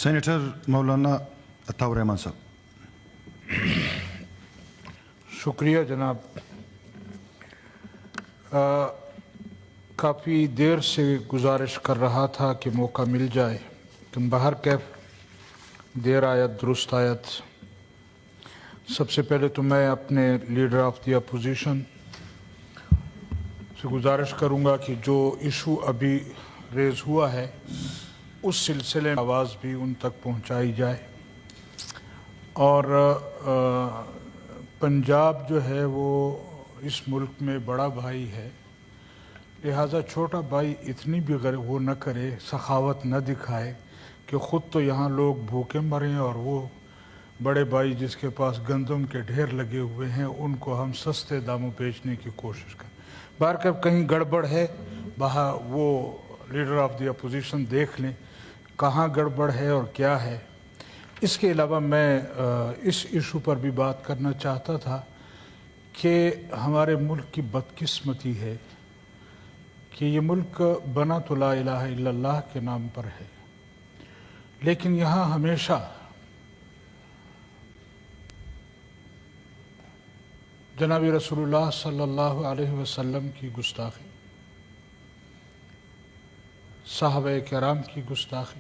Senator مولانا عطاء الرحمان صاحب. شکریہ جناب. کافی دیر سے گزارش کر رہا تھا کہ موقع مل جائے، لیکن بہر کیف دیر آیت درست آیت. سب سے پہلے تو میں اپنے لیڈر آف دی اپوزیشن سے گزارش کروں گا کہ جو ایشو ابھی ریز ہوا ہے اس سلسلے میں آواز بھی ان تک پہنچائی جائے. اور پنجاب جو ہے وہ اس ملک میں بڑا بھائی ہے، لہٰذا چھوٹا بھائی اتنی بھی وہ نہ کرے، سخاوت نہ دکھائے کہ خود تو یہاں لوگ بھوکے مریں اور وہ بڑے بھائی جس کے پاس گندم کے ڈھیر لگے ہوئے ہیں ان کو ہم سستے داموں بیچنے کی کوشش کریں. باہر کہیں گڑبڑ ہے، وہ لیڈر آف دی اپوزیشن دیکھ لیں کہاں گڑبڑ ہے اور کیا ہے. اس کے علاوہ میں اس ایشو پر بھی بات کرنا چاہتا تھا کہ ہمارے ملک کی بدقسمتی ہے کہ یہ ملک بنا تو لا الہ الا اللہ کے نام پر ہے، لیکن یہاں ہمیشہ جناب رسول اللہ صلی اللہ علیہ وسلم کی گستاخی، صحابہ کرام کی گستاخی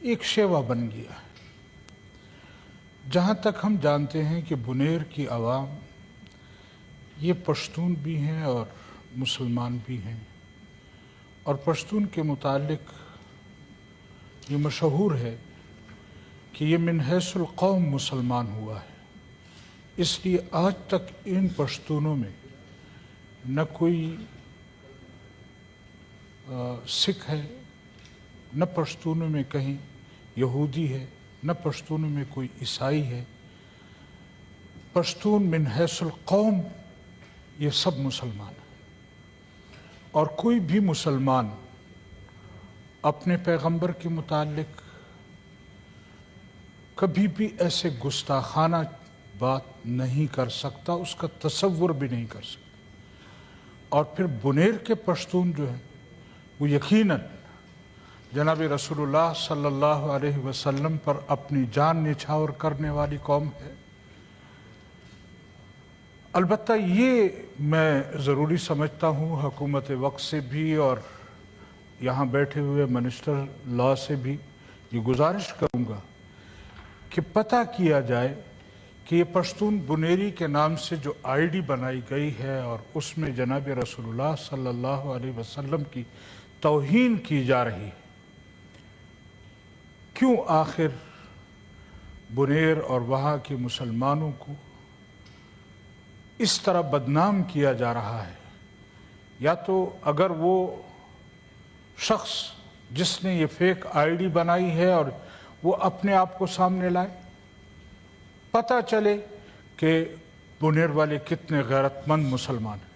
ایک شیوا بن گیا ہے. جہاں تک ہم جانتے ہیں کہ بنیر کی عوام یہ پشتون بھی ہیں اور مسلمان بھی ہیں، اور پشتون کے متعلق یہ مشہور ہے کہ یہ من حیث القوم مسلمان ہوا ہے. اس لیے آج تک ان پشتونوں میں نہ کوئی سکھ ہے، نہ پشتونوں میں کہیں یہودی ہے، نہ پشتونوں میں کوئی عیسائی ہے. پشتون من حیث القوم یہ سب مسلمان ہیں، اور کوئی بھی مسلمان اپنے پیغمبر کے متعلق کبھی بھی ایسے گستاخانہ بات نہیں کر سکتا، اس کا تصور بھی نہیں کر سکتا. اور پھر بنیر کے پشتون جو ہیں وہ یقیناً جناب رسول اللہ صلی اللہ علیہ وسلم پر اپنی جان نچھاور کرنے والی قوم ہے. البتہ یہ میں ضروری سمجھتا ہوں حکومت وقت سے بھی اور یہاں بیٹھے ہوئے منسٹر لا سے بھی یہ گزارش کروں گا کہ پتہ کیا جائے کہ یہ پشتون بنیری کے نام سے جو آئی ڈی بنائی گئی ہے اور اس میں جناب رسول اللہ صلی اللہ علیہ وسلم کی توہین کی جا رہی ہے، کیوں آخر بنیر اور وہاں کے مسلمانوں کو اس طرح بدنام کیا جا رہا ہے. یا تو اگر وہ شخص جس نے یہ فیک آئی ڈی بنائی ہے اور وہ اپنے آپ کو سامنے لائے، پتہ چلے کہ بنیر والے کتنے غیرت مند مسلمان ہیں،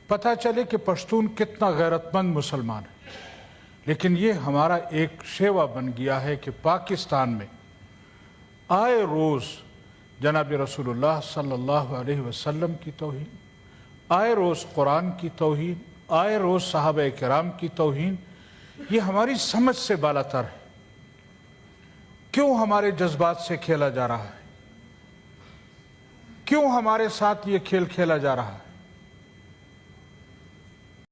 پتہ چلے کہ پشتون کتنا غیرت مند مسلمان ہے. لیکن یہ ہمارا ایک شیوا بن گیا ہے کہ پاکستان میں آئے روز جناب رسول اللہ صلی اللہ علیہ وسلم کی توہین، آئے روز قرآن کی توہین، آئے روز صحابہ کرام کی توہین. یہ ہماری سمجھ سے بالاتر ہے. کیوں ہمارے جذبات سے کھیلا جا رہا ہے؟ کیوں ہمارے ساتھ یہ کھیل کھیلا جا رہا ہے؟